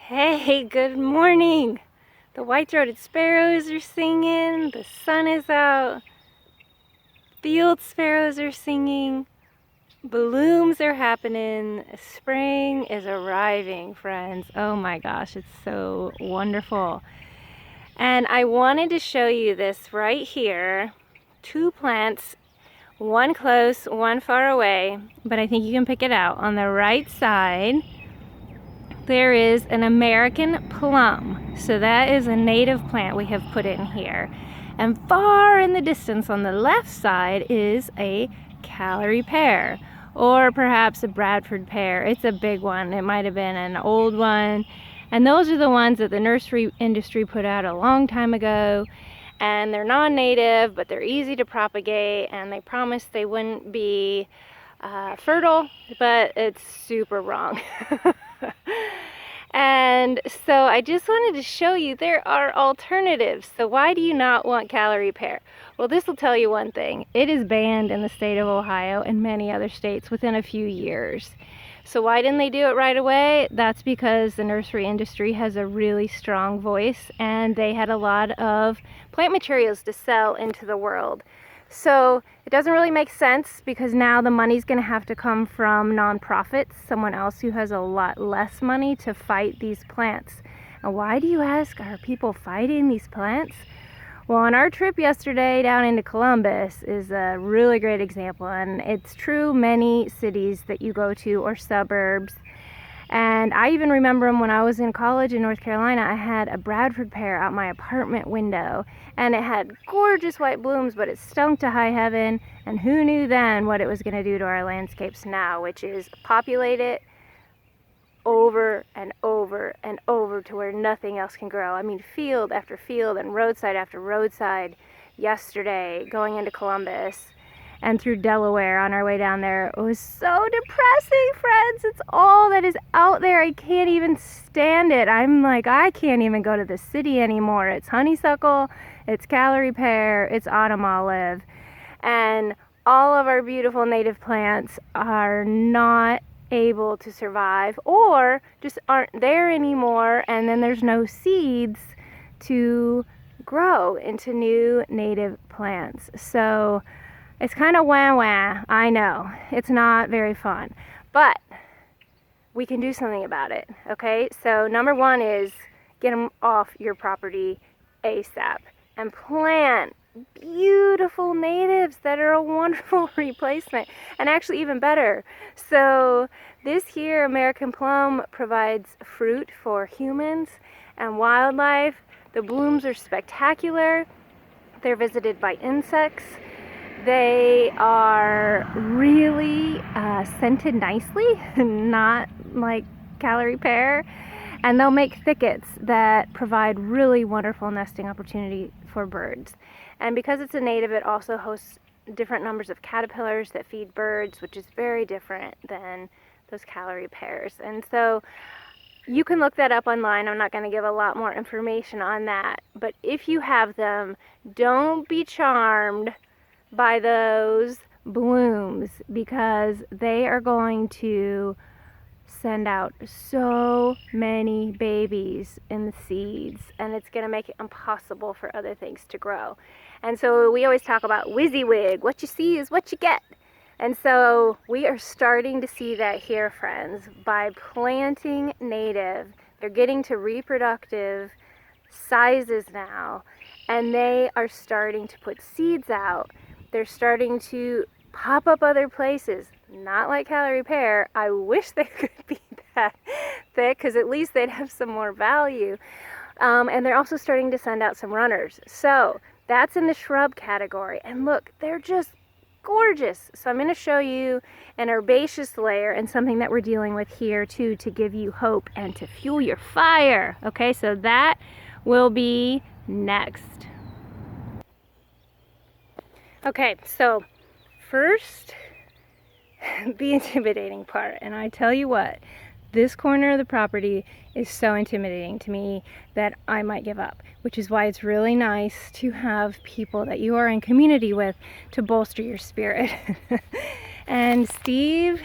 Hey, good morning. The white-throated sparrows are singing, the sun is out, field sparrows are singing, blooms are happening, spring is arriving, friends. Oh my gosh, it's so wonderful. And I wanted to show you this right here. Two plants, one close, one far away, but I think you can pick it out. On the right side, there is an American plum. So that is a native plant we have put in here. And far in the distance on the left side is a Calorie pear, or perhaps a Bradford pear. It's a big one. It might have been an old one. And those are the ones that the nursery industry put out a long time ago. And they're non-native, but they're easy to propagate, and they promised they wouldn't be fertile, but it's super wrong. And so I just wanted to show you there are alternatives. So why do you not want Calorie pear? Well, this will tell you one thing. It is banned in the state of Ohio and many other states within a few years. So why didn't they do it right away? That's because the nursery industry has a really strong voice, and they had a lot of plant materials to sell into the world. So it doesn't really make sense, because now the money's going to have to come from nonprofits, someone else who has a lot less money to fight these plants. And why do you ask, are people fighting these plants? Well, on our trip yesterday down into Columbus is a really great example, and it's true many cities that you go to or suburbs. And I even remember them when I was in college in North Carolina. I had a Bradford pear out my apartment window, and it had gorgeous white blooms, but it stunk to high heaven. And who knew then what it was going to do to our landscapes now, which is populate it over and over and over to where nothing else can grow. I mean, field after field and roadside after roadside yesterday going into Columbus and through Delaware on our way down there. It was so depressing, friends. It's all that is out there. I can't even stand it. I'm like, I can't even go to the city anymore. It's honeysuckle, it's Calorie pear, it's autumn olive. And all of our beautiful native plants are not able to survive, or just aren't there anymore, and then there's no seeds to grow into new native plants. So it's kind of wah-wah, I know. It's not very fun, but we can do something about it, okay? So number one is get them off your property ASAP and plant beautiful natives that are a wonderful replacement, and actually even better. So this here American plum provides fruit for humans and wildlife. The blooms are spectacular. They're visited by insects. They are really scented nicely, not like Calorie pear. And they'll make thickets that provide really wonderful nesting opportunity for birds. And because it's a native, it also hosts different numbers of caterpillars that feed birds, which is very different than those Calorie pears. And so you can look that up online. I'm not going to give a lot more information on that. But if you have them, don't be charmed by those blooms, because they are going to send out so many babies in the seeds, and it's going to make it impossible for other things to grow. And so we always talk about WYSIWYG, what you see is what you get. And so we are starting to see that here, friends, by planting native. They're getting to reproductive sizes now, and they are starting to put seeds out. They're starting to pop up other places. Not like Calorie pear. I wish they could be that thick, because at least they'd have some more value. And they're also starting to send out some runners. So that's in the shrub category. And look, they're just gorgeous. So I'm going to show you an herbaceous layer, and something that we're dealing with here too, to give you hope and to fuel your fire. Okay, so that will be next. Okay, so first, the intimidating part. And I tell you what, this corner of the property is so intimidating to me that I might give up, which is why it's really nice to have people that you are in community with to bolster your spirit. And Steve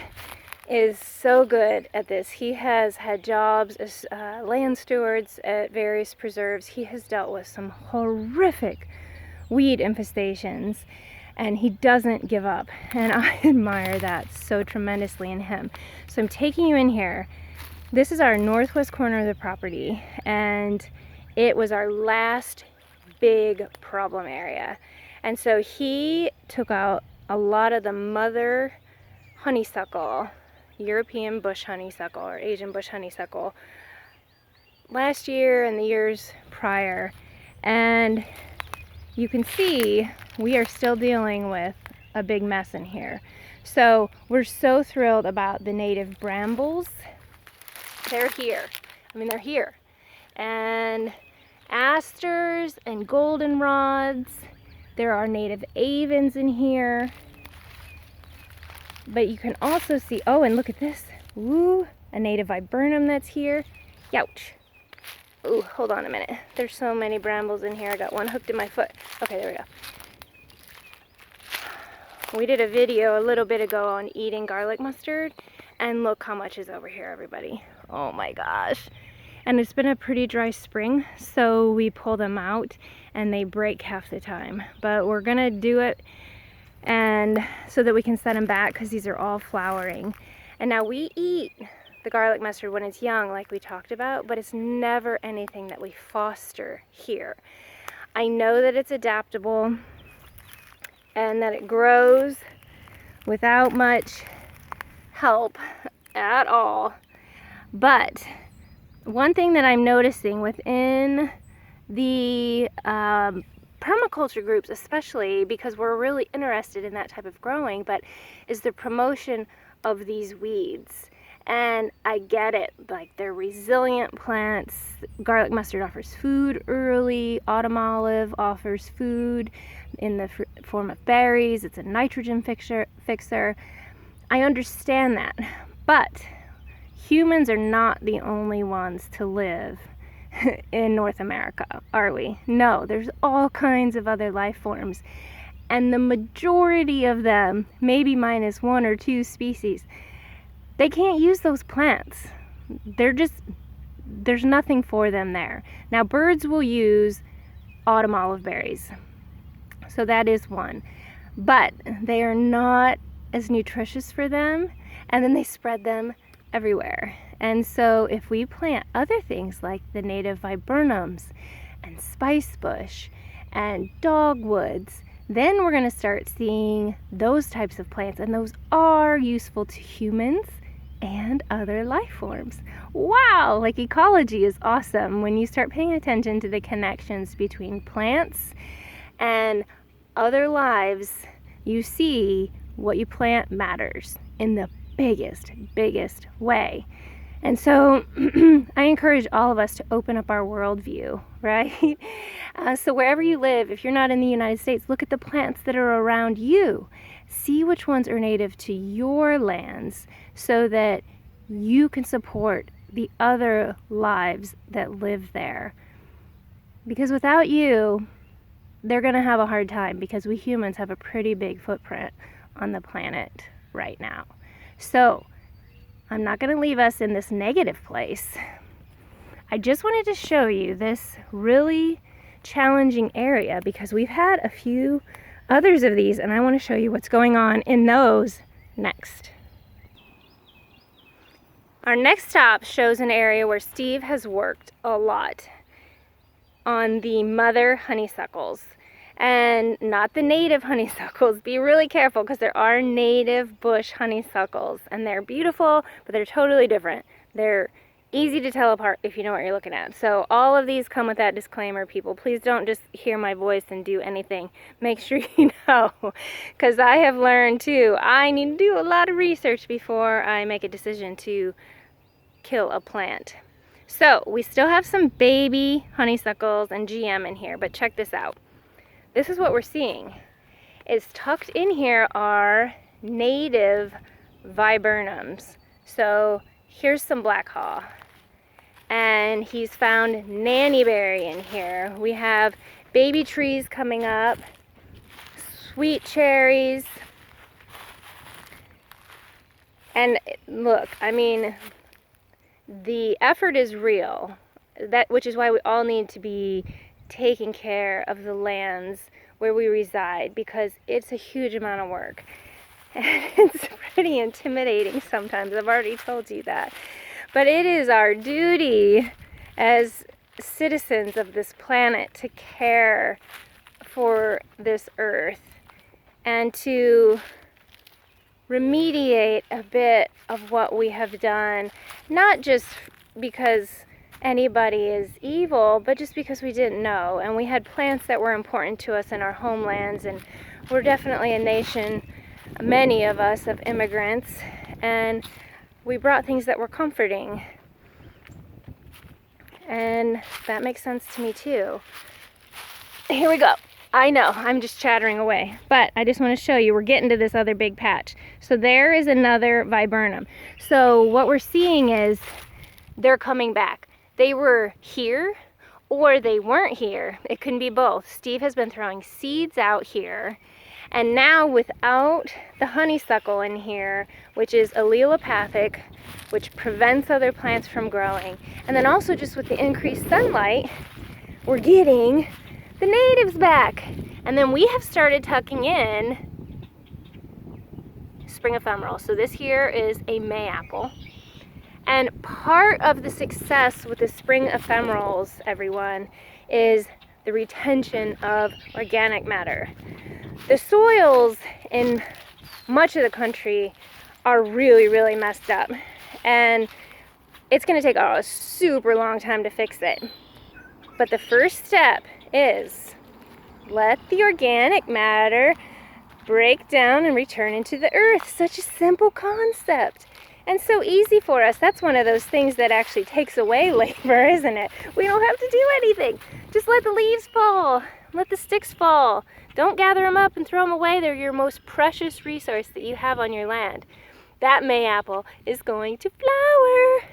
is so good at this. He has had jobs as land stewards at various preserves. He has dealt with some horrific weed infestations, and he doesn't give up, and I admire that so tremendously in him. So I'm taking you in here. This is our northwest corner of the property, and it was our last big problem area. And so he took out a lot of the mother honeysuckle, European bush honeysuckle or Asian bush honeysuckle, last year and the years prior. And you can see we are still dealing with a big mess in here. So we're so thrilled about the native brambles. They're here. I mean, they're here. And asters and goldenrods. There are native avens in here. But you can also see, oh, and look at this. Ooh, a native viburnum that's here. Youch. Ooh, hold on a minute. There's so many brambles in here. I got one hooked in my foot. Okay, there we go. We did a video a little bit ago on eating garlic mustard, and look how much is over here, everybody. Oh my gosh. And it's been a pretty dry spring, so we pull them out and they break half the time. But we're gonna do it and so that we can set them back, because these are all flowering. And now we eat the garlic mustard when it's young, like we talked about, but it's never anything that we foster here. I know that it's adaptable and that it grows without much help at all. But one thing that I'm noticing within the permaculture groups, especially because we're really interested in that type of growing, but is the promotion of these weeds. And I get it, like they're resilient plants. Garlic mustard offers food early. Autumn olive offers food in the form of berries. It's a nitrogen fixer. I understand that, but humans are not the only ones to live in North America, are we? No, there's all kinds of other life forms, and the majority of them, maybe minus one or two species, they can't use those plants. There's nothing for them there. Now, birds will use autumn olive berries, so that is one, but they are not as nutritious for them, and then they spread them everywhere. And so if we plant other things like the native viburnums and spicebush and dogwoods, then we're going to start seeing those types of plants, and those are useful to humans and other life forms. Wow, like ecology is awesome when you start paying attention to the connections between plants and other lives. You see what you plant matters in the biggest way. And so I encourage all of us to open up our worldview, right? So wherever you live, if you're not in the United States, look at the plants that are around you. See which ones are native to your lands so that you can support the other lives that live there. Because without you, they're going to have a hard time, because we humans have a pretty big footprint on the planet right now. So I'm not going to leave us in this negative place. I just wanted to show you this really challenging area, because we've had a few others of these, and I want to show you what's going on in those next. Our next stop shows an area where Steve has worked a lot on the mother honeysuckles, and not the native honeysuckles. Be really careful, because there are native bush honeysuckles, and they're beautiful, but they're totally different. They're easy to tell apart if you know what you're looking at. So all of these come with that disclaimer, people. Please don't just hear my voice and do anything. Make sure you know, because I have learned too, I need to do a lot of research before I make a decision to kill a plant. So we still have some baby honeysuckles and GM in here, but check this out. This is what we're seeing. Is tucked in here are native viburnums. So here's some black haw, and he's found nannyberry in here. We have baby trees coming up, sweet cherries, And look, I mean, the effort is real, which is why we all need to be taking care of the lands where we reside, because it's a huge amount of work. And it's pretty intimidating sometimes, I've already told you that. But it is our duty as citizens of this planet to care for this earth and to remediate a bit of what we have done, not just because anybody is evil, but just because we didn't know, and we had plants that were important to us in our homelands, and we're definitely a nation, many of us, of immigrants, and we brought things that were comforting, and that makes sense to me too. Here we go. I know, I'm just chattering away, but I just want to show you, we're getting to this other big patch. So there is another viburnum. So what we're seeing is they're coming back. They were here or they weren't here. It can be both. Steve has been throwing seeds out here, and now without the honeysuckle in here, which is allelopathic, which prevents other plants from growing, and then also just with the increased sunlight, we're getting the natives back. And then we have started tucking in spring ephemeral. So this here is a mayapple. And part of the success with the spring ephemerals, everyone, is the retention of organic matter. The soils in much of the country are really, really messed up. And it's going to take a super long time to fix it. But the first step is let the organic matter break down and return into the earth. Such a simple concept and so easy for us. That's one of those things that actually takes away labor, isn't it? We don't have to do anything. Just let the leaves fall, let the sticks fall. Don't gather them up and throw them away. They're your most precious resource that you have on your land. That mayapple is going to flower.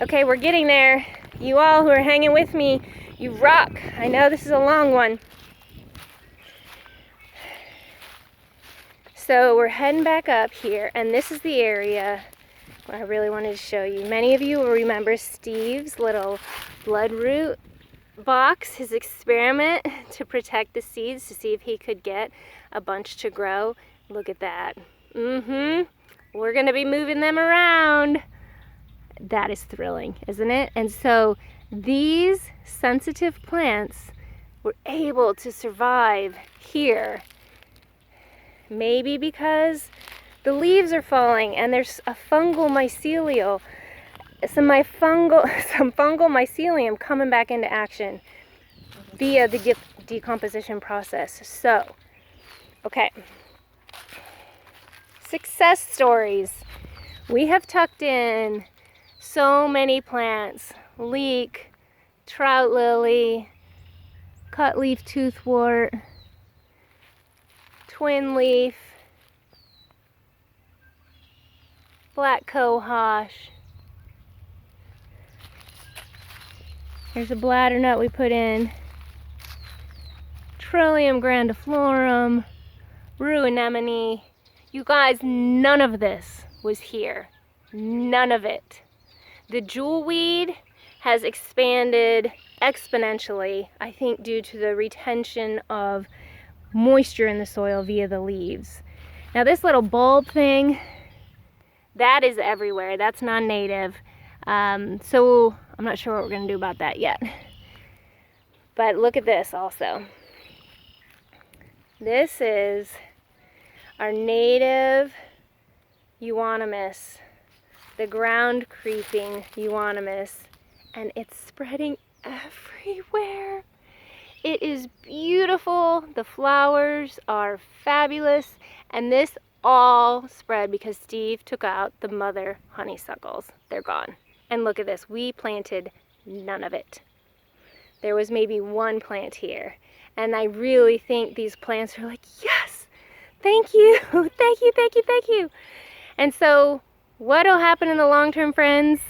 Okay, we're getting there. You all who are hanging with me, you rock. I know this is a long one. So we're heading back up here, and this is the area where I really wanted to show you. Many of you will remember Steve's little bloodroot box, his experiment to protect the seeds to see if he could get a bunch to grow. Look at that. We're gonna be moving them around. That is thrilling, isn't it? And so these sensitive plants were able to survive here. Maybe because the leaves are falling and there's a fungal mycelium, some fungal mycelium coming back into action via the decomposition process. So, okay. Success stories. We have tucked in so many plants: leek, trout lily, cutleaf toothwort, twin leaf, black cohosh. Here's a bladder nut we put in, Trillium grandiflorum, rue anemone. You guys, none of this was here. None of it. The jewelweed has expanded exponentially, I think due to the retention of moisture in the soil via the leaves. Now this little bulb thing, that is everywhere. That's non-native. So I'm not sure what we're going to do about that yet. But look at this also. This is our native euonymus, the ground creeping euonymus, and it's spreading everywhere. It is beautiful. The flowers are fabulous, and this all spread because Steve took out the mother honeysuckles. They're gone. And look at this. We planted none of it. There was maybe one plant here, and I really think these plants are like, yes, thank you, thank you, thank you, thank you. And so what'll happen in the long term, friends?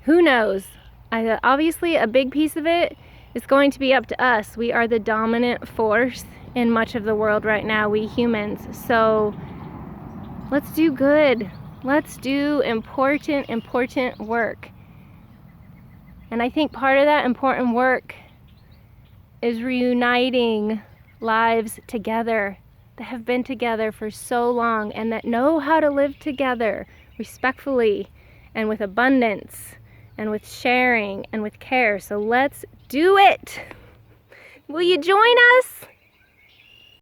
Who knows? Obviously a big piece of it is going to be up to us. We are the dominant force in much of the world right now, we humans. So let's do good Let's do important work. And I think part of that important work is reuniting lives together that have been together for so long and that know how to live together respectfully and with abundance and with sharing and with care. So let's do it. Will you join us?